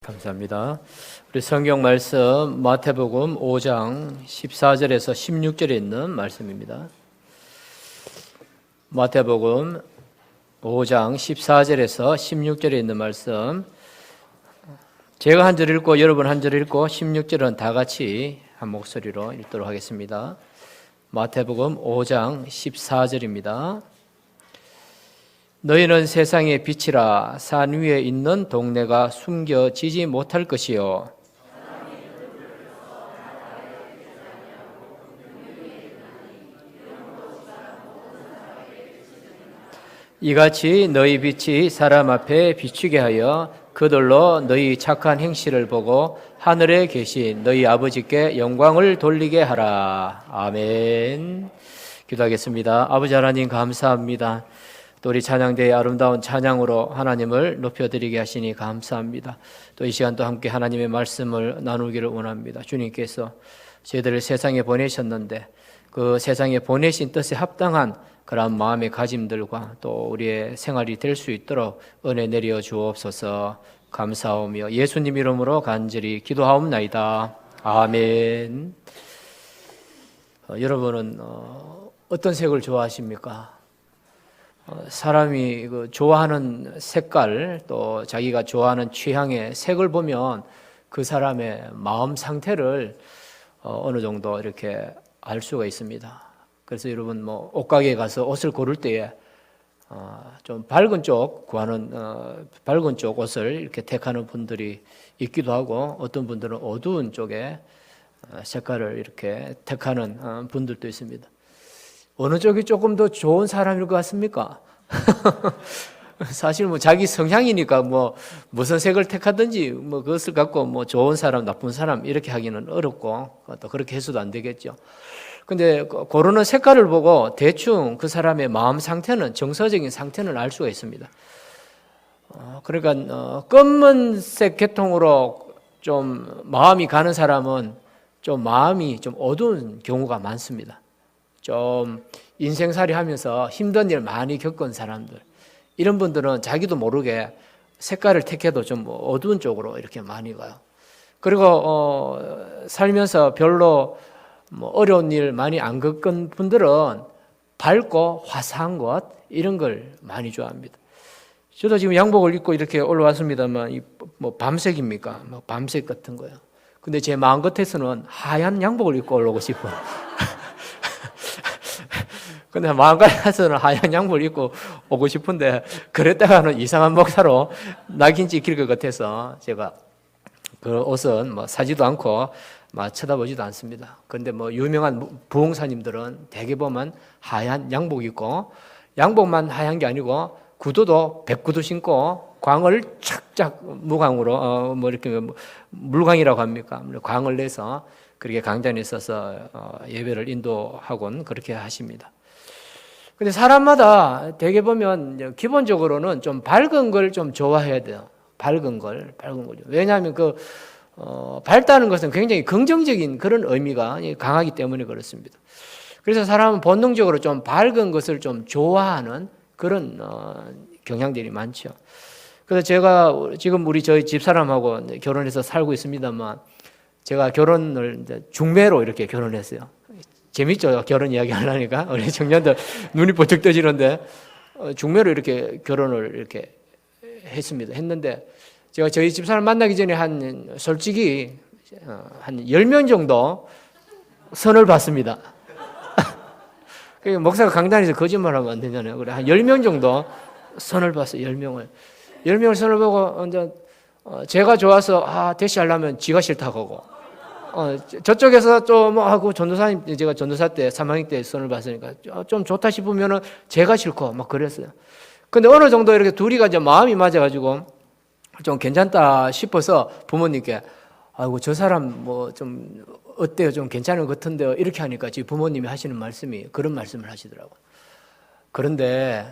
감사합니다. 우리 성경 말씀 마태복음 5장 14절에서 16절에 있는 말씀입니다. 마태복음 5장 14절에서 16절에 있는 말씀, 제가 한 절 읽고 여러분 한 절 읽고 16절은 다 같이 한 목소리로 읽도록 하겠습니다. 마태복음 5장 14절입니다. 너희는 세상의 빛이라. 산 위에 있는 동네가 숨겨지지 못할 것이요 이같이 너희 빛이 사람 앞에 비추게 하여 그들로 너희 착한 행실을 보고 하늘에 계신 너희 아버지께 영광을 돌리게 하라. 아멘. 기도하겠습니다. 아버지 하나님 감사합니다. 또 우리 찬양대의 아름다운 찬양으로 하나님을 높여드리게 하시니 감사합니다. 또 이 시간도 함께 하나님의 말씀을 나누기를 원합니다. 주님께서 저희들을 세상에 보내셨는데 그 세상에 보내신 뜻에 합당한 그러한 마음의 가짐들과 또 우리의 생활이 될 수 있도록 은혜 내려 주옵소서. 감사하며 예수님 이름으로 간절히 기도하옵나이다. 아멘. 여러분은 어떤 색을 좋아하십니까? 사람이 좋아하는 색깔 또 자기가 좋아하는 취향의 색을 보면 그 사람의 마음 상태를 어느 정도 이렇게 알 수가 있습니다. 그래서 여러분 옷가게에 가서 옷을 고를 때에 좀 밝은 쪽 구하는 밝은 쪽 옷을 이렇게 택하는 분들이 있기도 하고 어떤 분들은 어두운 쪽에 색깔을 이렇게 택하는 분들도 있습니다. 어느 쪽이 조금 더 좋은 사람일 것 같습니까? 사실 자기 성향이니까 무슨 색을 택하든지 그것을 갖고 좋은 사람, 나쁜 사람 이렇게 하기는 어렵고 또 그렇게 해서도 안 되겠죠. 근데 고르는 색깔을 보고 대충 그 사람의 마음 상태는, 정서적인 상태는 알 수가 있습니다. 그러니까 검은색 계통으로 좀 마음이 가는 사람은 좀 마음이 좀 어두운 경우가 많습니다. 좀 인생살이 하면서 힘든 일 많이 겪은 사람들, 이런 분들은 자기도 모르게 색깔을 택해도 좀 어두운 쪽으로 이렇게 많이 가요. 그리고 살면서 별로 어려운 일 많이 안 겪은 분들은 밝고 화사한 것, 이런 걸 많이 좋아합니다. 저도 지금 양복을 입고 이렇게 올라왔습니다만 밤색입니까? 밤색 같은 거요. 근데 제 마음 끝에서는 하얀 양복을 입고 올라오고 싶어요. 근데 마음 같아서는 하얀 양복을 입고 오고 싶은데 그랬다가는 이상한 목사로 낙인 찍힐 것 같아서 제가 그 옷은 사지도 않고 쳐다보지도 않습니다. 그런데 유명한 부흥사님들은 대개 보면 하얀 양복 입고, 양복만 하얀 게 아니고 구두도 백구두 신고 광을 착착 무광으로 이렇게 물광이라고 합니까? 광을 내서 그렇게 강단에 서서 예배를 인도하곤 그렇게 하십니다. 근데 사람마다 대개 보면 기본적으로는 좀 밝은 걸 좀 좋아해야 돼요. 밝은 걸. 왜냐하면 밝다는 것은 굉장히 긍정적인 그런 의미가 강하기 때문에 그렇습니다. 그래서 사람은 본능적으로 좀 밝은 것을 좀 좋아하는 그런 경향들이 많죠. 그래서 제가 지금 저희 집사람하고 결혼해서 살고 있습니다만, 제가 결혼을 이제 중매로 이렇게 결혼했어요. 재밌죠? 결혼 이야기 하려니까. 우리 청년들 눈이 번쩍 떠지는데, 중매로 이렇게 결혼을 이렇게 했는데, 제가 저희 집사람 만나기 전에 솔직히 한 10명 정도 선을 봤습니다. 목사가 강단에서 거짓말하면 안 되잖아요. 그래, 한 10명 정도 선을 봤어요. 10명을. 10명을 선을 보고, 이제 제가 좋아서, 대시하려면 지가 싫다고 하고, 저쪽에서 좀 하고 전도사님, 제가 전도사 때 3학년 때 선을 봤으니까 좀 좋다 싶으면은 제가 싫고 그랬어요. 근데 어느 정도 이렇게 둘이가 이제 마음이 맞아가지고 좀 괜찮다 싶어서 부모님께, 아이고 저 사람 좀 어때요? 좀 괜찮은 것 같은데요? 이렇게 하니까 지금 부모님이 하시는 말씀이 그런 말씀을 하시더라고요. 그런데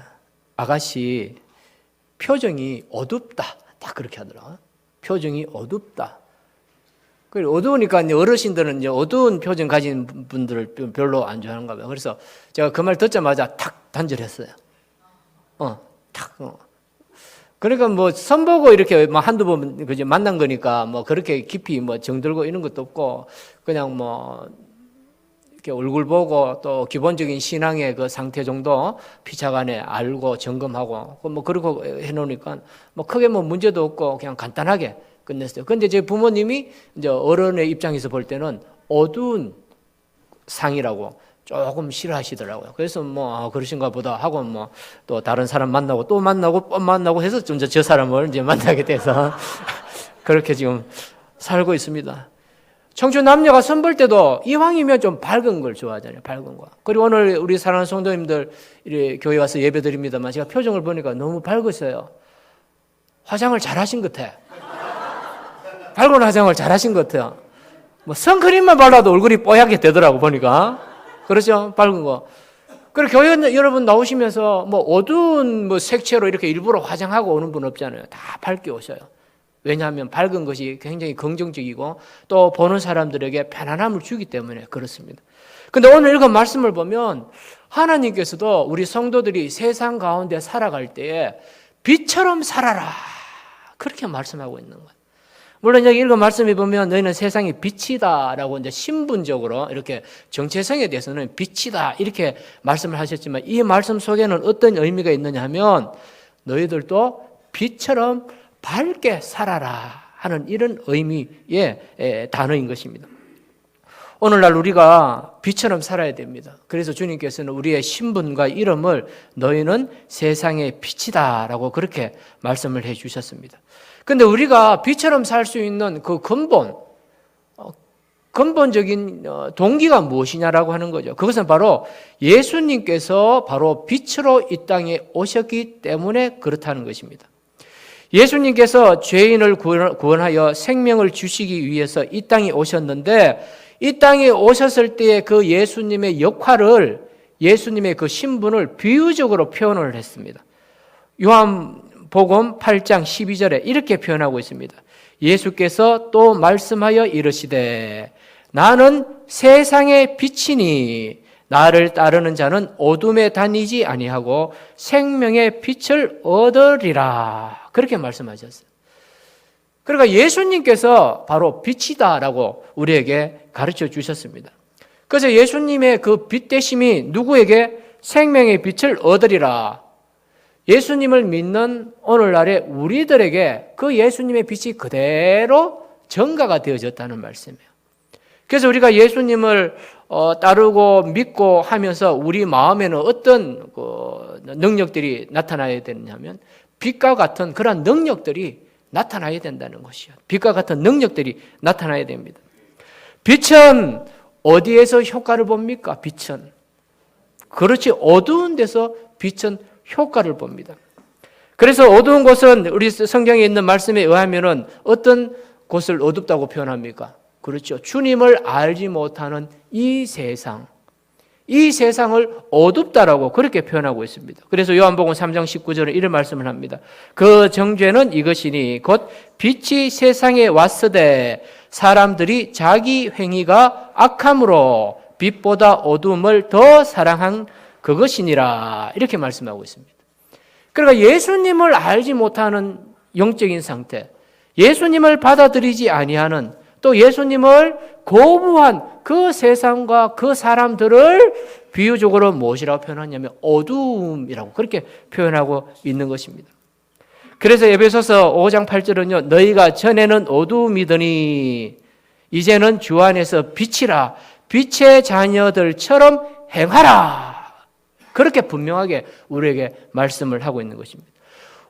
아가씨 표정이 어둡다, 딱 그렇게 하더라고요. 표정이 어둡다. 어두우니까 어르신들은 이제 어두운 표정 가진 분들을 별로 안 좋아하는가 봐요. 그래서 제가 그 말 듣자마자 탁 단절했어요. 그러니까 뭐 선보고 이렇게 뭐 한두 번 그저 만난 거니까 뭐 그렇게 깊이 뭐 정들고 이런 것도 없고 그냥 뭐 이렇게 얼굴 보고 또 기본적인 신앙의 그 상태 정도 피차간에 알고 점검하고 뭐 그러고 해놓으니까 뭐 크게 뭐 문제도 없고 그냥 간단하게 끝냈어요. 근데 제 부모님이 이제 어른의 입장에서 볼 때는 어두운 상이라고 조금 싫어하시더라고요. 그래서 뭐 그러신가 보다 하고 뭐 또 다른 사람 만나고 또 만나고 해서 좀 저 사람을 이제 만나게 돼서 그렇게 지금 살고 있습니다. 청춘 남녀가 선볼 때도 이왕이면 좀 밝은 걸 좋아하잖아요. 밝은 거. 그리고 오늘 우리 사랑하는 성도님들 교회 와서 예배 드립니다만 제가 표정을 보니까 너무 밝으세요. 화장을 잘하신 것 같아. 밝은 화장을 잘하신 것 같아요. 뭐 선크림만 발라도 얼굴이 뽀얗게 되더라고 보니까. 그렇죠? 밝은 거. 그리고 교회 여러분 나오시면서 뭐 어두운 뭐 색채로 이렇게 일부러 화장하고 오는 분 없잖아요. 다 밝게 오셔요. 왜냐하면 밝은 것이 굉장히 긍정적이고 또 보는 사람들에게 편안함을 주기 때문에 그렇습니다. 근데 오늘 읽은 말씀을 보면 하나님께서도 우리 성도들이 세상 가운데 살아갈 때에 빛처럼 살아라. 그렇게 말씀하고 있는 거예요. 물론 여기 읽은 말씀에 보면 너희는 세상의 빛이다라고 이제 신분적으로 이렇게 정체성에 대해서는 빛이다 이렇게 말씀을 하셨지만 이 말씀 속에는 어떤 의미가 있느냐 하면 너희들도 빛처럼 밝게 살아라 하는 이런 의미의 단어인 것입니다. 오늘날 우리가 빛처럼 살아야 됩니다. 그래서 주님께서는 우리의 신분과 이름을 너희는 세상의 빛이다라고 그렇게 말씀을 해 주셨습니다. 그런데 우리가 빛처럼 살 수 있는 그 근본적인 동기가 무엇이냐라고 하는 거죠. 그것은 바로 예수님께서 바로 빛으로 이 땅에 오셨기 때문에 그렇다는 것입니다. 예수님께서 죄인을 구원하여 생명을 주시기 위해서 이 땅에 오셨는데 이 땅에 오셨을 때의 그 예수님의 역할을 예수님의 그 신분을 비유적으로 표현을 했습니다. 요한복음 8장 12절에 이렇게 표현하고 있습니다. 예수께서 또 말씀하여 이르시되 나는 세상의 빛이니 나를 따르는 자는 어둠에 다니지 아니하고 생명의 빛을 얻으리라. 그렇게 말씀하셨어요. 그러니까 예수님께서 바로 빛이다라고 우리에게 가르쳐 주셨습니다. 그래서 예수님의 그 빛 되심이 누구에게 생명의 빛을 얻으리라. 예수님을 믿는 오늘날의 우리들에게 그 예수님의 빛이 그대로 전가가 되어졌다는 말씀이에요. 그래서 우리가 예수님을 따르고 믿고 하면서 우리 마음에는 어떤 능력들이 나타나야 되느냐면 빛과 같은 그런 능력들이 나타나야 된다는 것이요. 빛과 같은 능력들이 나타나야 됩니다. 빛은 어디에서 효과를 봅니까? 빛은 그렇지 어두운 데서 빛은 효과를 봅니다. 그래서 어두운 곳은 우리 성경에 있는 말씀에 의하면은 어떤 곳을 어둡다고 표현합니까? 그렇죠. 주님을 알지 못하는 이 세상을 어둡다라고 그렇게 표현하고 있습니다. 그래서 요한복음 3장 19절에 이런 말씀을 합니다. 그 정죄는 이것이니 곧 빛이 세상에 왔으되 사람들이 자기 행위가 악함으로 빛보다 어두움을 더 사랑한 그것이니라 이렇게 말씀하고 있습니다. 그러니까 예수님을 알지 못하는 영적인 상태, 예수님을 받아들이지 아니하는 또 예수님을 거부한 그 세상과 그 사람들을 비유적으로 무엇이라고 표현하냐면 어두움이라고 그렇게 표현하고 있는 것입니다. 그래서 에베소서 5장 8절은요. 너희가 전에는 어두움이더니 이제는 주 안에서 빛이라 빛의 자녀들처럼 행하라. 그렇게 분명하게 우리에게 말씀을 하고 있는 것입니다.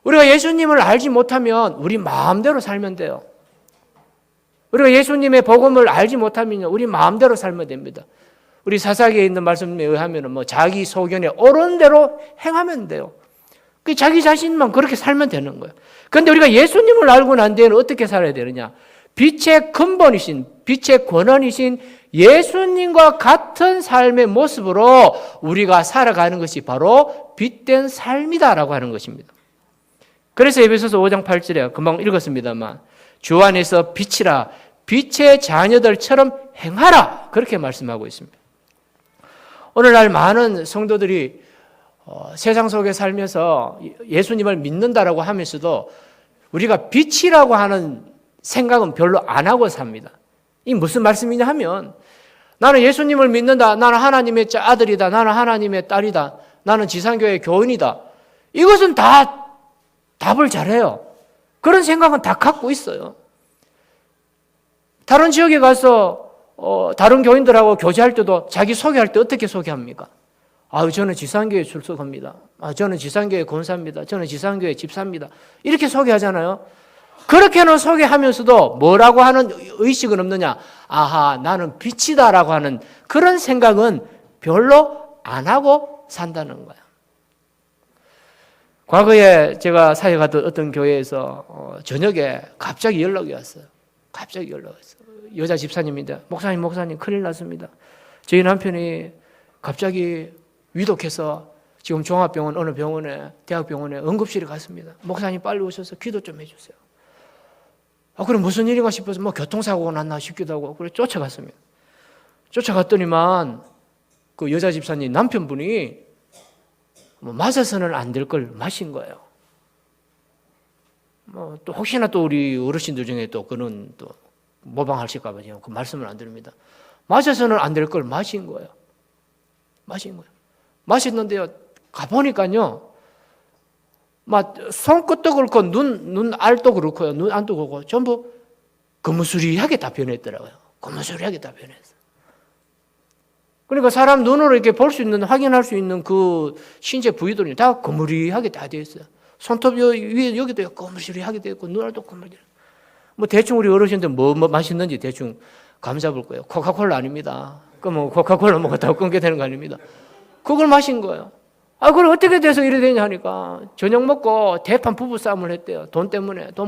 우리가 예수님을 알지 못하면 우리 마음대로 살면 돼요. 우리가 예수님의 복음을 알지 못하면 우리 마음대로 살면 됩니다. 우리 사사기에 있는 말씀에 의하면 자기 소견에 옳은 대로 행하면 돼요. 그 자기 자신만 그렇게 살면 되는 거예요. 그런데 우리가 예수님을 알고 난 뒤에는 어떻게 살아야 되느냐? 빛의 근본이신, 빛의 권원이신 예수님과 같은 삶의 모습으로 우리가 살아가는 것이 바로 빛된 삶이다라고 하는 것입니다. 그래서 에베소서 5장 8절에 금방 읽었습니다만 주 안에서 빛이라 빛의 자녀들처럼 행하라 그렇게 말씀하고 있습니다. 오늘날 많은 성도들이 세상 속에 살면서 예수님을 믿는다라고 하면서도 우리가 빛이라고 하는 생각은 별로 안 하고 삽니다. 이 무슨 말씀이냐 하면 나는 예수님을 믿는다. 나는 하나님의 아들이다. 나는 하나님의 딸이다. 나는 지상교회 교인이다. 이것은 다 답을 잘해요. 그런 생각은 다 갖고 있어요. 다른 지역에 가서 다른 교인들하고 교제할 때도 자기 소개할 때 어떻게 소개합니까? 저는 지상교회 출석합니다. 저는 지상교회 권사입니다. 저는 지상교회 집사입니다. 이렇게 소개하잖아요. 그렇게는 소개하면서도 뭐라고 하는 의식은 없느냐? 나는 빛이다라고 하는 그런 생각은 별로 안 하고 산다는 거야. 과거에 제가 사역하던 어떤 교회에서 저녁에 갑자기 연락이 왔어요. 갑자기 연락이 왔어요. 여자 집사님인데 목사님 큰일 났습니다. 저희 남편이 갑자기 위독해서 지금 종합병원 어느 병원에 대학병원에 응급실에 갔습니다. 목사님 빨리 오셔서 기도 좀 해주세요. 그럼 무슨 일인가 싶어서 교통사고가 났나 싶기도 하고 그래 쫓아갔습니다. 쫓아갔더니만 그 여자 집사님 남편분이 맞아서는 안 될 걸 마신 거예요. 또 혹시나 또 우리 어르신들 중에 또 그런 또 모방하실까 봐 그 말씀을 안 드립니다. 맞아서는 안 될 걸 마신 거예요. 마셨는데요. 가보니까요. 손끝도 그렇고 눈알도 그렇고요. 눈안도 그렇고 전부 거무스리하게 다 변했더라고요. 거무스리하게 다 변했어요. 그러니까 사람 눈으로 이렇게 볼 수 있는, 확인할 수 있는 그 신체 부위들이 다 거무리하게 다 되어 있어요. 손톱 위에 여기도 거무스리하게 되어 있고 눈알도 거무리. 대충 우리 어르신들 뭐 마시는지 대충 감 잡을 거예요. 코카콜라 아닙니다. 그럼 코카콜라 먹었다고 끊게 되는 거 아닙니다. 그걸 마신 거예요. 그걸 어떻게 돼서 이래 되냐 하니까 저녁 먹고 대판 부부싸움을 했대요. 돈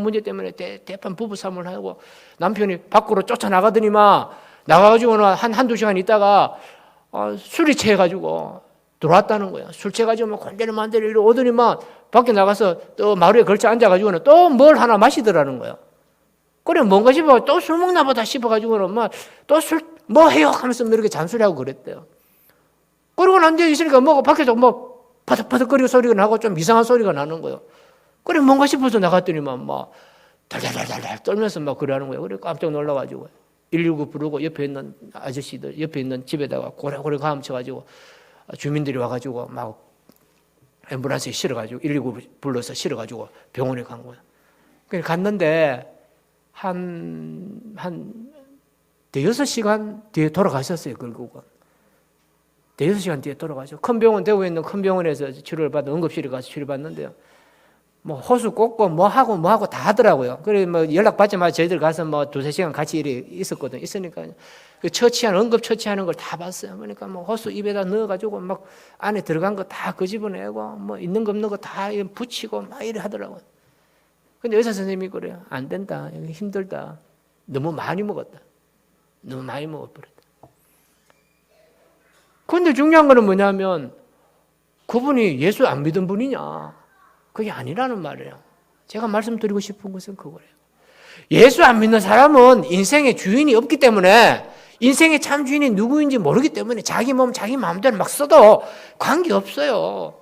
문제 때문에 대판 부부싸움을 하고 남편이 밖으로 쫓아나가더니만 나가가지고는 한두 시간 있다가 술이 취해가지고 들어왔다는 거예요. 술 취해가지고 건드려 만들어 이러고 오더니만 밖에 나가서 또 마루에 걸쳐 앉아가지고는 또 뭘 하나 마시더라는 거예요. 그래 뭔가 싶어 또 술 먹나 보다 싶어가지고는 또 술 뭐 해요 하면서 이렇게 잔소리하고 그랬대요. 그러고 앉아 있으니까 밖에서 바득바득거리고 소리가 나고 좀 이상한 소리가 나는 거예요. 그래 뭔가 싶어서 나갔더니만 달달달달 떨면서 그래 하는 거예요. 그래 깜짝 놀라가지고 119 부르고 옆에 있는 아저씨들 옆에 있는 집에다가 고래고래 감춰가지고 주민들이 와가지고 앰뷸런스에 실어가지고 119 불러서 실어가지고 병원에 간 거예요. 그래 갔는데 한 대여섯 시간 뒤에 돌아가셨어요. 결국은 대여섯 시간 뒤에 돌아가죠. 큰 병원 대구에 있는 큰 병원에서 치료를 받아 응급실에 가서 치료받는데요. 호수 꽂고 뭐하고 다 하더라고요. 그래 연락 받자마자 저희들 가서 두세 시간 같이 있었거든요. 있으니까 그 응급 처치하는 걸 다 봤어요. 그러니까 호수 입에다 넣어가지고 안에 들어간 거 다 끄집어내고 있는 거 없는 거 다 붙이고 이래 하더라고요. 근데 의사 선생님이 그래요. 안 된다. 힘들다. 너무 많이 먹었다. 너무 많이 먹어버렸다. 근데 중요한 거는 뭐냐면 그분이 예수 안 믿은 분이냐? 그게 아니라는 말이에요. 제가 말씀드리고 싶은 것은 그거예요. 예수 안 믿는 사람은 인생의 주인이 없기 때문에 인생의 참 주인이 누구인지 모르기 때문에 자기 몸 자기 마음대로 써도 관계없어요.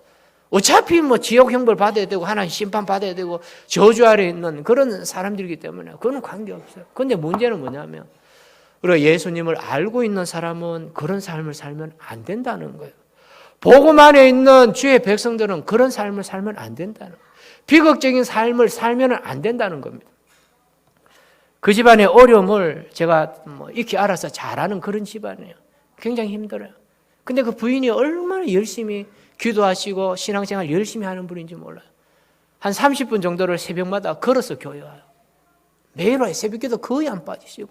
어차피 지옥 형벌 받아야 되고 하나님 심판 받아야 되고 저주 아래 있는 그런 사람들이기 때문에 그거는 관계없어요. 그런데 문제는 뭐냐면 우리가 예수님을 알고 있는 사람은 그런 삶을 살면 안 된다는 거예요. 복음 안에 있는 주의 백성들은 그런 삶을 살면 안 된다는 거예요. 비극적인 삶을 살면 안 된다는 겁니다. 그 집안의 어려움을 제가 익히 알아서 잘하는 그런 집안이에요. 굉장히 힘들어요. 근데 그 부인이 얼마나 열심히 기도하시고 신앙생활 열심히 하는 분인지 몰라요. 한 30분 정도를 새벽마다 걸어서 교회 와요. 매일 와요. 새벽기도 거의 안 빠지시고.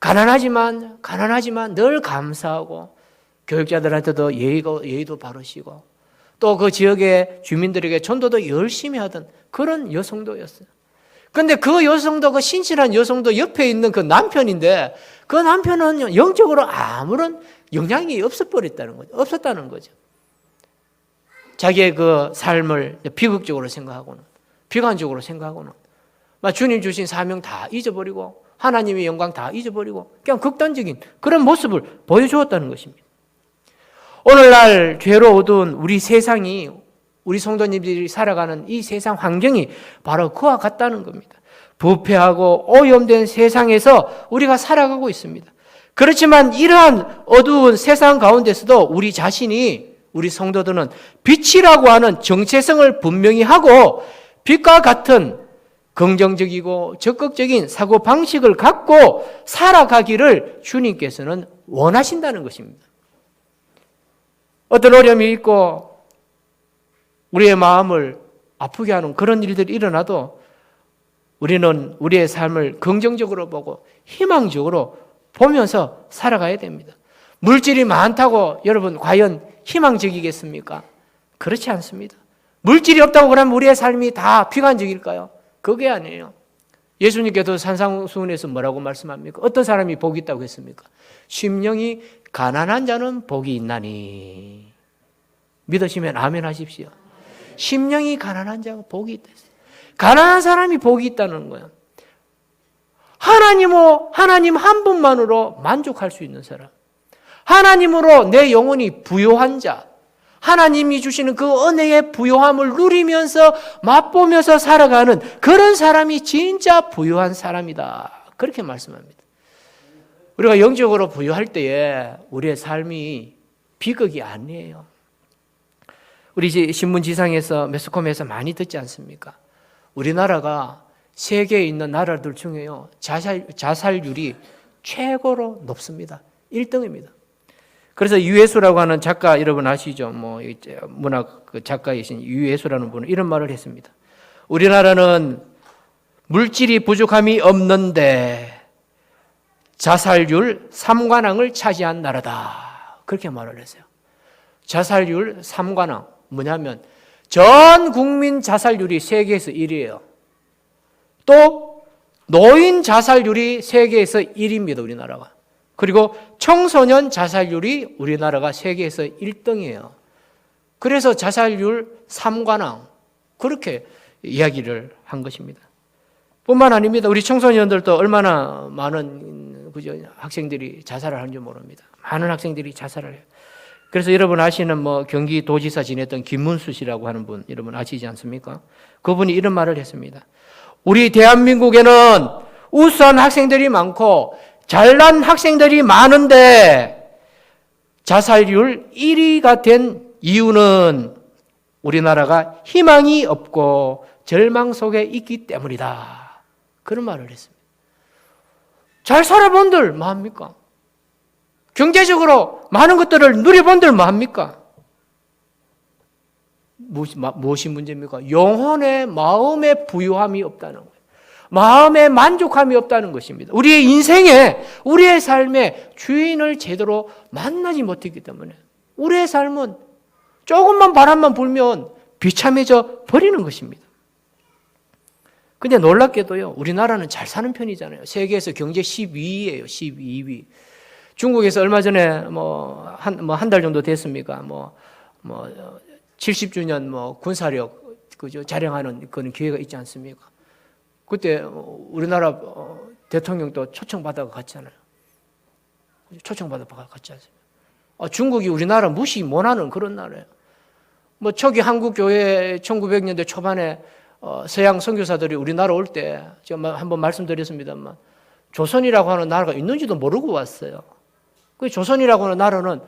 가난하지만 늘 감사하고 교육자들한테도 예의도 바르시고 또 그 지역의 주민들에게 전도도 열심히 하던 그런 여성도였어요. 그런데 그 여성도 그 신실한 여성도 옆에 있는 그 남편인데 그 남편은 영적으로 아무런 영향이 없었다는 거죠. 자기의 그 삶을 비극적으로 생각하고는 비관적으로 생각하고는 주님 주신 사명 다 잊어버리고 하나님의 영광 다 잊어버리고 그냥 극단적인 그런 모습을 보여주었다는 것입니다. 오늘날 죄로 어두운 우리 세상이, 우리 성도님들이 살아가는 이 세상 환경이 바로 그와 같다는 겁니다. 부패하고 오염된 세상에서 우리가 살아가고 있습니다. 그렇지만 이러한 어두운 세상 가운데서도 우리 자신이, 우리 성도들은 빛이라고 하는 정체성을 분명히 하고 빛과 같은 긍정적이고 적극적인 사고방식을 갖고 살아가기를 주님께서는 원하신다는 것입니다. 어떤 어려움이 있고 우리의 마음을 아프게 하는 그런 일들이 일어나도 우리는 우리의 삶을 긍정적으로 보고 희망적으로 보면서 살아가야 됩니다. 물질이 많다고 여러분 과연 희망적이겠습니까? 그렇지 않습니다. 물질이 없다고 그러면 우리의 삶이 다 비관적일까요? 그게 아니에요. 예수님께서 산상수훈에서 뭐라고 말씀합니까? 어떤 사람이 복이 있다고 했습니까? 심령이 가난한 자는 복이 있나니. 믿으시면 아멘 하십시오. 심령이 가난한 자가 복이 있다 했어요. 가난한 사람이 복이 있다는 거예요. 하나님 한 분만으로 만족할 수 있는 사람. 하나님으로 내 영혼이 부요한 자. 하나님이 주시는 그 은혜의 부요함을 누리면서 맛보면서 살아가는 그런 사람이 진짜 부요한 사람이다. 그렇게 말씀합니다. 우리가 영적으로 부요할 때에 우리의 삶이 비극이 아니에요. 우리 신문지상에서 매스컴에서 많이 듣지 않습니까? 우리나라가 세계에 있는 나라들 중에요, 자살률이 최고로 높습니다. 1등입니다. 그래서 유해수라고 하는 작가 여러분 아시죠? 문학 작가이신 유해수라는 분은 이런 말을 했습니다. 우리나라는 물질이 부족함이 없는데 자살률 3관왕을 차지한 나라다. 그렇게 말을 했어요. 자살률 3관왕 뭐냐면 전 국민 자살률이 세계에서 1위예요. 또 노인 자살률이 세계에서 1위입니다. 우리나라가. 그리고 청소년 자살률이 우리나라가 세계에서 1등이에요. 그래서 자살률 3관왕 그렇게 이야기를 한 것입니다. 뿐만 아닙니다. 우리 청소년들도 얼마나 많은 학생들이 자살을 하는지 모릅니다. 많은 학생들이 자살을 해요. 그래서 여러분 아시는 경기도지사 지냈던 김문수 씨라고 하는 분 여러분 아시지 않습니까? 그분이 이런 말을 했습니다. 우리 대한민국에는 우수한 학생들이 많고 잘난 학생들이 많은데 자살률 1위가 된 이유는 우리나라가 희망이 없고 절망 속에 있기 때문이다. 그런 말을 했습니다. 잘 살아본들 뭐합니까? 경제적으로 많은 것들을 누려본들 뭐합니까? 무엇이 문제입니까? 영혼의 마음의 부유함이 없다는 거예요. 마음의 만족함이 없다는 것입니다. 우리의 인생에, 우리의 삶에 주인을 제대로 만나지 못했기 때문에 우리의 삶은 조금만 바람만 불면 비참해져 버리는 것입니다. 근데 놀랍게도요, 우리나라는 잘 사는 편이잖아요. 세계에서 경제 12위예요. 12위. 중국에서 얼마 전에 한 달 정도 됐습니까? 70주년 군사력 자랑하는 그런 기회가 있지 않습니까? 그때 우리나라 대통령도 초청받아 갔잖아요. 초청받아 갔지 않습니까? 중국이 우리나라 무시 못하는 그런 나라예요. 초기 한국 교회 1900년대 초반에 서양 선교사들이 우리나라 올 때 제가 한번 말씀드렸습니다만 조선이라고 하는 나라가 있는지도 모르고 왔어요. 그 조선이라고 하는 나라는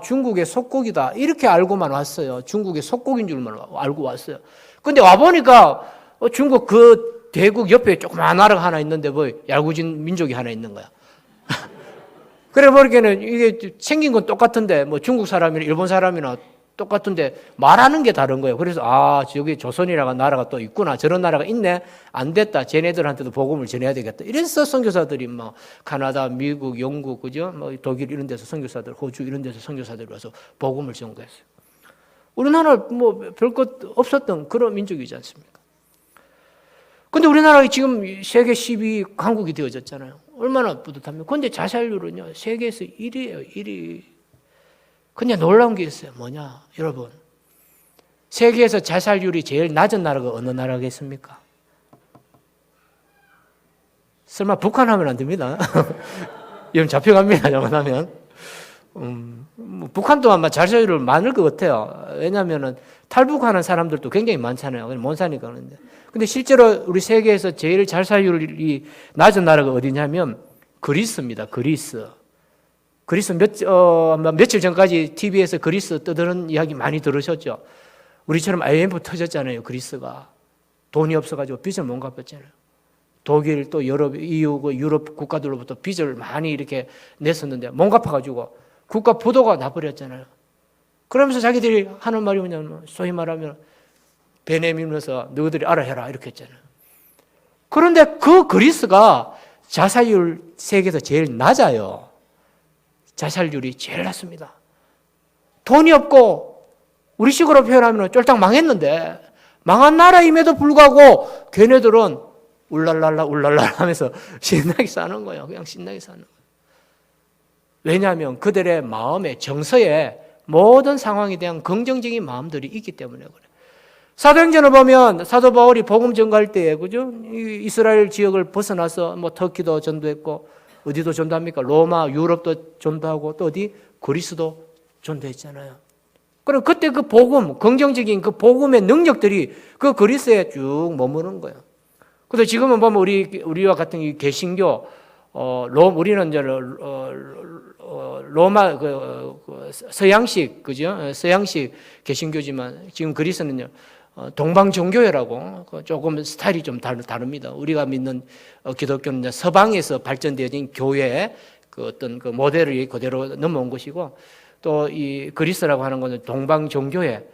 중국의 속국이다 이렇게 알고만 왔어요. 중국의 속국인 줄만 알고 왔어요. 근데 와보니까 중국 그 대국 옆에 조그마한 나라가 하나 있는데 얄궂은 민족이 하나 있는 거야. 그래 보니까는 이게 생긴 건 똑같은데 중국 사람이나 일본 사람이나 똑같은데 말하는 게 다른 거예요. 그래서 저기 조선이라는 나라가 또 있구나. 저런 나라가 있네. 안 됐다. 쟤네들한테도 복음을 전해야 되겠다. 이래서 선교사들이 카나다, 미국, 영국, 그죠? 독일 이런 데서 선교사들, 호주 이런 데서 선교사들이 와서 복음을 전거했어요. 우리나라 별 것 없었던 그런 민족이지 않습니까? 근데 우리나라가 지금 세계 10위 강국이 되어졌잖아요. 얼마나 뿌듯합니까? 근데 자살률은요, 세계에서 1위예요, 1위. 근데 놀라운 게 있어요. 뭐냐, 여러분. 세계에서 자살률이 제일 낮은 나라가 어느 나라겠습니까? 설마 북한 하면 안 됩니다. 여러분 잡혀갑니다, 잘못하면. 뭐 북한도 아마 자살률 많을 것 같아요. 왜냐하면은 탈북하는 사람들도 굉장히 많잖아요. 못 사니까 그런데. 근데 실제로 우리 세계에서 제일 자살률이 낮은 나라가 어디냐면 그리스입니다. 그리스 며칠 전까지 TV에서 그리스 떠드는 이야기 많이 들으셨죠? 우리처럼 IMF 터졌잖아요. 그리스가 돈이 없어가지고 빚을 못 갚았잖아요. 독일 또 EU 유럽 국가들로부터 빚을 많이 이렇게 냈었는데 못 갚아가지고 국가 부도가 나버렸잖아요. 그러면서 자기들이 하는 말이 뭐냐면 소위 말하면 배 내밀면서 너희들이 알아해라 이렇게 했잖아요. 그런데 그 그리스가 자살률 세계에서 제일 낮아요. 자살률이 제일 낮습니다. 돈이 없고 우리식으로 표현하면 쫄딱 망했는데 망한 나라임에도 불구하고 걔네들은 울랄랄라 하면서 신나게 사는 거예요. 그냥 신나게 사는 거예요. 왜냐하면 그들의 마음에 정서에 모든 상황에 대한 긍정적인 마음들이 있기 때문에 그래요. 사도행전을 보면 사도 바울이 복음 전가할 때, 그죠? 이스라엘 지역을 벗어나서 뭐 터키도 전도했고 어디도 전도합니까? 로마, 유럽도 전도하고 또 어디? 그리스도 전도했잖아요. 그럼 그때 그 복음, 긍정적인 그 복음의 능력들이 그 그리스에 쭉 머무는 거예요. 그래서 지금은 보면 우리와 같은 이 개신교, 우리는 이제 로마 서양식, 그죠? 서양식 개신교지만 지금 그리스는요. 동방 종교회라고 조금 스타일이 좀 다릅니다. 우리가 믿는 기독교는 서방에서 발전되어진 교회의 그 어떤 그 모델을 그대로 넘어온 것이고, 또 이 그리스라고 하는 것은 동방 종교회,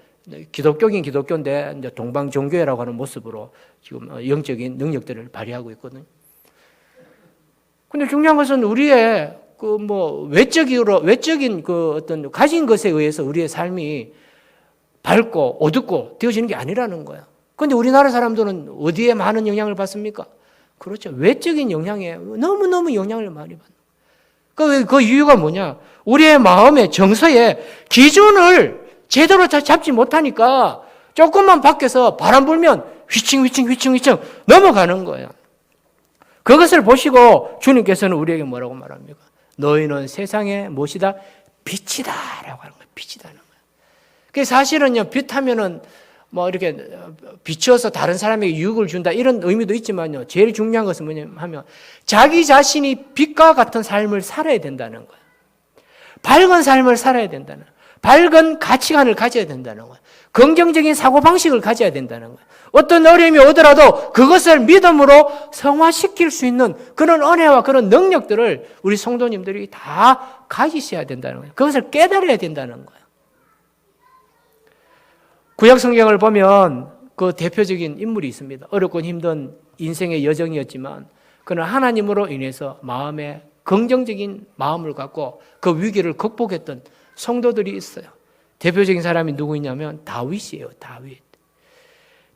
기독교긴 기독교인데 이제 동방 종교회라고 하는 모습으로 지금 영적인 능력들을 발휘하고 있거든요. 근데 중요한 것은 우리의 그 뭐 외적인 그 어떤 가진 것에 의해서 우리의 삶이 밝고 어둡고 되어지는 게 아니라는 거야. 그런데 우리나라 사람들은 어디에 많은 영향을 받습니까? 그렇죠. 외적인 영향에 너무너무 영향을 많이 받는. 그 이유가 뭐냐? 우리의 마음의 정서에 기준을 제대로 잡지 못하니까 조금만 밖에서 바람 불면 휘칭 넘어가는 거예요. 그것을 보시고 주님께서는 우리에게 뭐라고 말합니까? 너희는 세상의 무엇이다? 빛이다 라고 하는 거예요. 빛이다는 거예요. 그래서 사실은요, 빛하면은 뭐 이렇게 비추어서 다른 사람에게 유익을 준다 이런 의미도 있지만요, 제일 중요한 것은 뭐냐면 하면 자기 자신이 빛과 같은 삶을 살아야 된다는 거예요. 밝은 삶을 살아야 된다는 거예요. 밝은 가치관을 가져야 된다는 거예요. 긍정적인 사고방식을 가져야 된다는 거예요. 어떤 어려움이 오더라도 그것을 믿음으로 성화시킬 수 있는 그런 은혜와 그런 능력들을 우리 성도님들이 다 가지셔야 된다는 거예요. 그것을 깨달아야 된다는 거예요. 구약 성경을 보면 그 대표적인 인물이 있습니다. 어렵고 힘든 인생의 여정이었지만 그는 하나님으로 인해서 마음에 긍정적인 마음을 갖고 그 위기를 극복했던 성도들이 있어요. 대표적인 사람이 누구냐면 다윗이에요.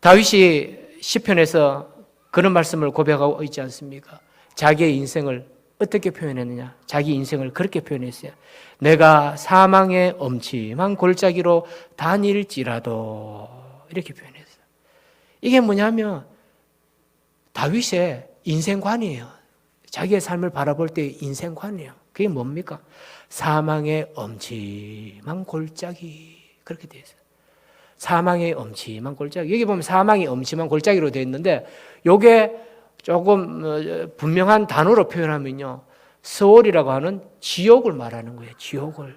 다윗이 시편에서 그런 말씀을 고백하고 있지 않습니까? 자기의 인생을 어떻게 표현했느냐? 자기 인생을 그렇게 표현했어요. 내가 사망의 엄침한 골짜기로 다닐지라도 이렇게 표현했어요. 이게 뭐냐면 다윗의 인생관이에요. 자기의 삶을 바라볼 때의 인생관이에요. 그게 뭡니까? 사망의 엄침한 골짜기 그렇게 되어 있어요. 사망의 엄침한 골짜기. 여기 보면 사망이 엄침한 골짜기로 되어 있는데 이게 조금 분명한 단어로 표현하면요, 서울이라고 하는 지옥을 말하는 거예요. 지옥을.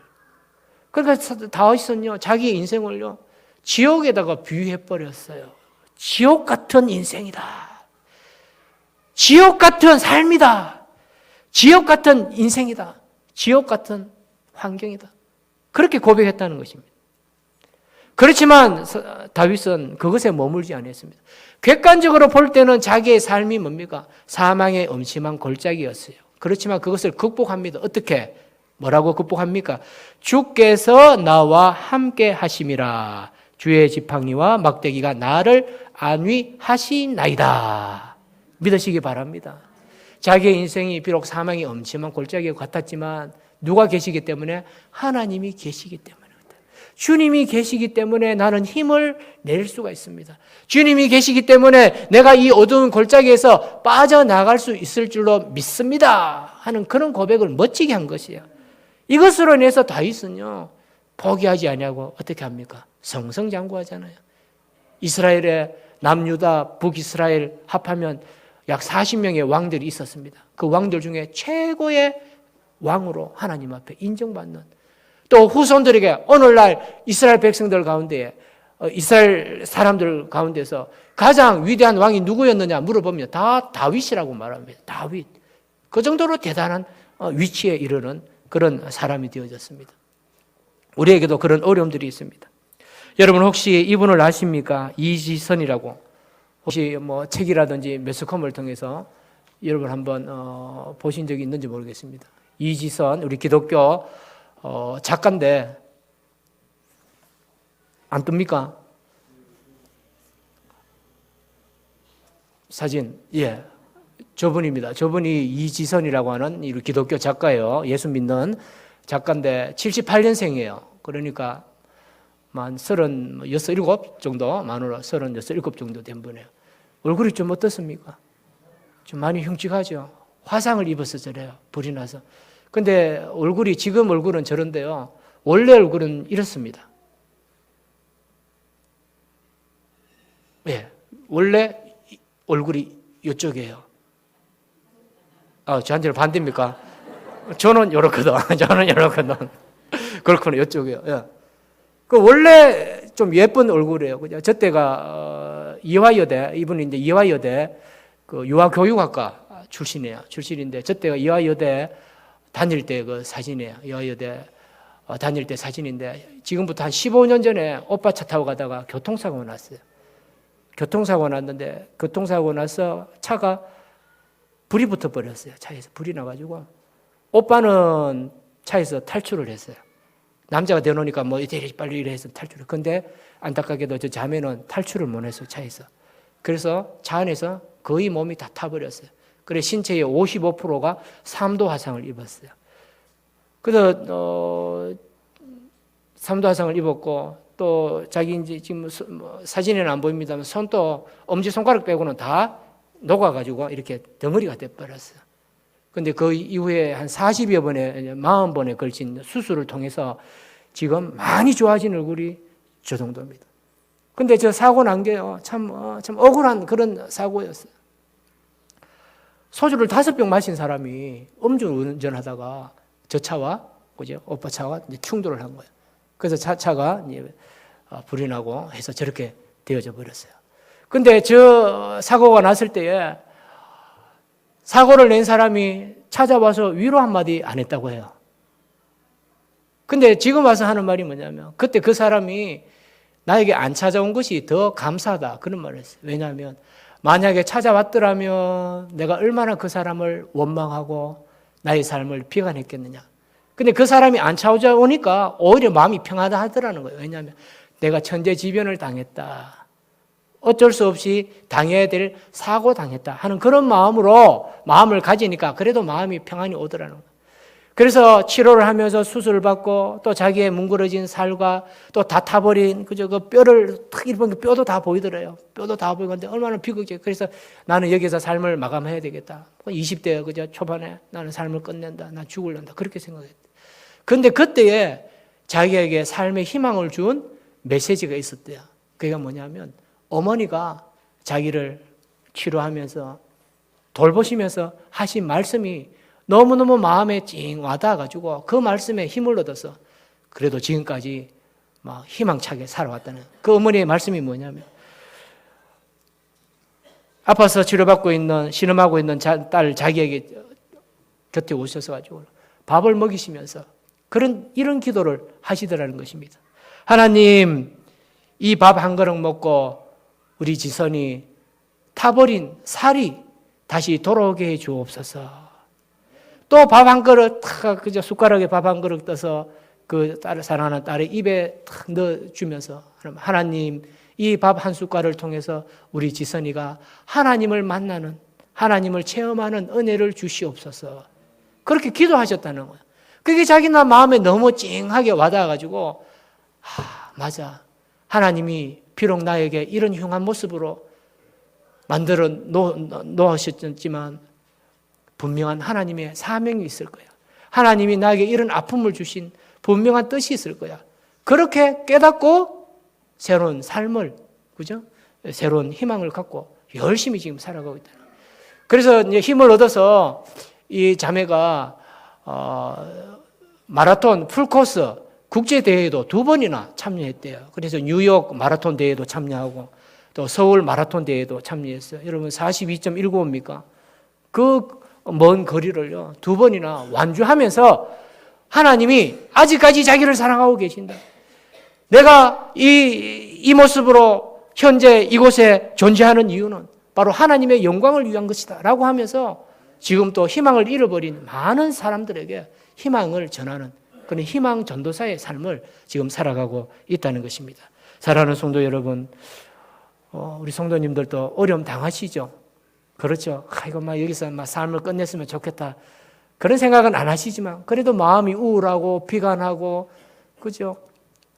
그러니까 다윗은요, 자기 인생을요 지옥에다가 비유해버렸어요. 지옥 같은 인생이다. 지옥 같은 삶이다. 지옥 같은 인생이다. 지옥 같은 환경이다. 그렇게 고백했다는 것입니다. 그렇지만 다윗은 그것에 머물지 않았습니다. 객관적으로 볼 때는 자기의 삶이 뭡니까? 사망의 엄침한 골짜기였어요. 그렇지만 그것을 극복합니다. 어떻게? 뭐라고 극복합니까? 주께서 나와 함께 하심이라. 주의 지팡이와 막대기가 나를 안위하시나이다. 믿으시기 바랍니다. 자기의 인생이 비록 사망의 엄침한 골짜기와 같았지만 누가 계시기 때문에? 하나님이 계시기 때문에. 주님이 계시기 때문에 나는 힘을 낼 수가 있습니다. 주님이 계시기 때문에 내가 이 어두운 골짜기에서 빠져나갈 수 있을 줄로 믿습니다 하는 그런 고백을 멋지게 한 것이에요. 이것으로 인해서 다윗은요 포기하지 아니하고 어떻게 합니까? 성성장구하잖아요. 이스라엘의 남유다 북이스라엘 합하면 약 40명의 왕들이 있었습니다. 그 왕들 중에 최고의 왕으로 하나님 앞에 인정받는, 또 후손들에게 오늘날 이스라엘 백성들 가운데 이스라엘 사람들 가운데서 가장 위대한 왕이 누구였느냐 물어보면 다 다윗이라고 말합니다. 다윗. 그 정도로 대단한 위치에 이르는 그런 사람이 되어졌습니다. 우리에게도 그런 어려움들이 있습니다. 여러분 혹시 이분을 아십니까? 이지선이라고. 혹시 뭐 책이라든지 매스컴을 통해서 여러분 한번 보신 적이 있는지 모르겠습니다. 이지선, 우리 기독교 작가인데 안 뜹니까? 사진, 예, 저분입니다. 저분이 이지선이라고 하는 이 기독교 작가예요. 예수 믿는 작가인데 78년생이에요. 그러니까 만 36, 7 정도, 만으로 36, 7 정도 된 분이에요. 얼굴이 좀 어떻습니까? 좀 많이 흉측하죠. 화상을 입어서 저래요. 불이 나서. 근데 얼굴이, 지금 얼굴은 저런데요. 원래 얼굴은 이렇습니다. 예, 원래 얼굴이 이쪽이에요. 저한테는 반대입니까? 저는 이렇거든. 저는 이렇거든. 그렇구나, 이쪽이요. 예. 그 원래 좀 예쁜 얼굴이에요. 그죠? 저 때가 이화여대, 이분이 이제 이화여대 그 유아교육학과 출신이에요. 출신인데 저 때가 이화여대 다닐 때 그 사진이에요. 이화여대 다닐 때 사진인데 지금부터 한 15년 전에 오빠 차 타고 가다가 교통사고가 났어요. 교통사고가 났는데 교통사고 나서 차가 불이 붙어 버렸어요. 차에서 불이 나가지고 오빠는 차에서 탈출을 했어요. 남자가 되어놓으니까 뭐 이리 빨리 이래 해서 탈출을. 근데 안타깝게도 저 자매는 탈출을 못 했어요. 차에서. 그래서 차 안에서 거의 몸이 다 타버렸어요. 그래서 신체의 55%가 3도 화상을 입었어요. 그래서 3도 화상을 입었고 또 자기 이제 지금 사진에는 안 보입니다만 손도 엄지손가락 빼고는 다 녹아가지고 이렇게 덩어리가 돼버렸어요. 근데 그 이후에 한 40여 번에 40번에 걸친 수술을 통해서 지금 많이 좋아진 얼굴이 저 정도입니다. 근데 저 사고 난 게 참 억울한 그런 사고였어요. 소주를 5병 마신 사람이 음주운전하다가 저 차와 그죠? 오빠 차와 충돌을 한 거예요. 그래서 차가 불이 나고 해서 저렇게 되어져 버렸어요. 근데 저 사고가 났을 때에 사고를 낸 사람이 찾아와서 위로 한마디 안 했다고 해요. 근데 지금 와서 하는 말이 뭐냐면 그때 그 사람이 나에게 안 찾아온 것이 더 감사하다 그런 말을 했어요. 왜냐하면 만약에 찾아왔더라면 내가 얼마나 그 사람을 원망하고 나의 삶을 비관했겠느냐. 근데 그 사람이 안 찾아오니까 오히려 마음이 평하다 하더라는 거예요. 왜냐하면 내가 천재지변을 당했다. 어쩔 수 없이 당해야 될 사고 당했다 하는 그런 마음으로 마음을 가지니까 그래도 마음이 평안이 오더라는 거예요. 그래서 치료를 하면서 수술을 받고 또 자기의 뭉그러진 살과 또 다 타버린 그 뼈를 탁 입은 뼈도 다 보이더래요. 뼈도 다 보이는데 얼마나 비극이에요. 그래서 나는 여기서 삶을 마감해야 되겠다. 20대 그저 초반에 나는 삶을 끝낸다. 나 죽을란다. 그렇게 생각했대. 근데 그때에 자기에게 삶의 희망을 준 메시지가 있었대요. 그게 뭐냐면 어머니가 자기를 치료하면서 돌보시면서 하신 말씀이 너무너무 마음에 찡 와닿아가지고 그 말씀에 힘을 얻어서 그래도 지금까지 막 희망차게 살아왔다는 그 어머니의 말씀이 뭐냐면 아파서 치료받고 있는 신음하고 있는 딸 자기에게 곁에 오셔서 가지고 밥을 먹이시면서 이런 기도를 하시더라는 것입니다. 하나님, 이 밥 한 그릇 먹고 우리 지선이 타버린 살이 다시 돌아오게 해 주옵소서. 또 밥 한 그릇 그저 숟가락에 밥 한 그릇 떠서 그 사랑하는 딸의 입에 탁 넣어주면서 하나님, 이 밥 한 숟갈을 통해서 우리 지선이가 하나님을 만나는, 하나님을 체험하는 은혜를 주시옵소서. 그렇게 기도하셨다는 거예요. 그게 자기 마음에 너무 찡하게 와닿아가지고 맞아. 하나님이 비록 나에게 이런 흉한 모습으로 만들어 놓으셨지만 분명한 하나님의 사명이 있을 거예요. 하나님이 나에게 이런 아픔을 주신 분명한 뜻이 있을 거야. 그렇게 깨닫고 새로운 삶을, 그죠? 새로운 희망을 갖고 열심히 지금 살아가고 있다. 그래서 이제 힘을 얻어서 이 자매가 마라톤 풀코스 국제대회에도 2번이나 참여했대요. 그래서 뉴욕 마라톤 대회도 참여하고 또 서울 마라톤 대회도 참여했어요. 여러분 42.195입니까? 그 먼 거리를요 2번이나 완주하면서 하나님이 아직까지 자기를 사랑하고 계신다. 내가 이 모습으로 현재 이곳에 존재하는 이유는 바로 하나님의 영광을 위한 것이다 라고 하면서 지금 또 희망을 잃어버린 많은 사람들에게 희망을 전하는 그런 희망 전도사의 삶을 지금 살아가고 있다는 것입니다. 사랑하는 성도 여러분, 우리 성도님들도 어려움 당하시죠? 그렇죠. 아이고, 여기서 삶을 끝냈으면 좋겠다. 그런 생각은 안 하시지만, 그래도 마음이 우울하고, 비관하고, 그죠?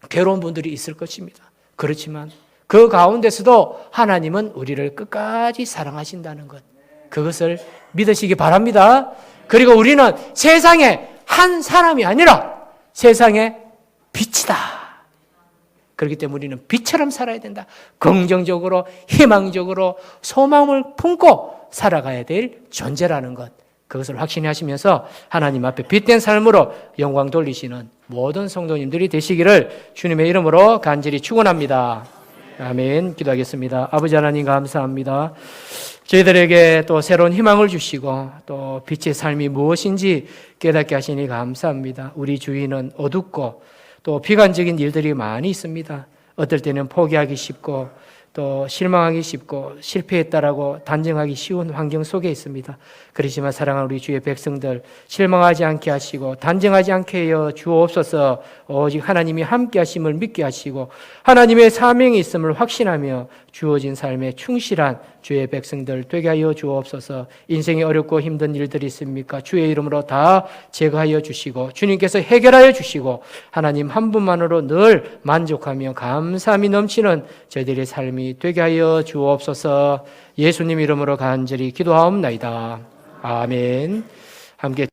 괴로운 분들이 있을 것입니다. 그렇지만, 그 가운데서도 하나님은 우리를 끝까지 사랑하신다는 것. 그것을 믿으시기 바랍니다. 그리고 우리는 세상에 한 사람이 아니라 세상의 빛이다. 그렇기 때문에 우리는 빛처럼 살아야 된다. 긍정적으로, 희망적으로, 소망을 품고 살아가야 될 존재라는 것. 그것을 확신히 하시면서 하나님 앞에 빛된 삶으로 영광 돌리시는 모든 성도님들이 되시기를 주님의 이름으로 간절히 축원합니다. 아멘. 기도하겠습니다. 아버지 하나님 감사합니다. 저희들에게 또 새로운 희망을 주시고 또 빛의 삶이 무엇인지 깨닫게 하시니 감사합니다. 우리 주위는 어둡고 또 비관적인 일들이 많이 있습니다. 어떨 때는 포기하기 쉽고 또 실망하기 쉽고 실패했다라고 단정하기 쉬운 환경 속에 있습니다. 그렇지만 사랑하는 우리 주의 백성들 실망하지 않게 하시고 단정하지 않게 하여 주옵소서. 오직 하나님이 함께 하심을 믿게 하시고 하나님의 사명이 있음을 확신하며 주어진 삶에 충실한 주의 백성들 되게 하여 주옵소서. 인생이 어렵고 힘든 일들이 있습니까? 주의 이름으로 다 제거하여 주시고 주님께서 해결하여 주시고 하나님 한 분만으로 늘 만족하며 감사함이 넘치는 저희들의 삶이 되게 하여 주옵소서. 예수님 이름으로 간절히 기도하옵나이다. 아멘. 함께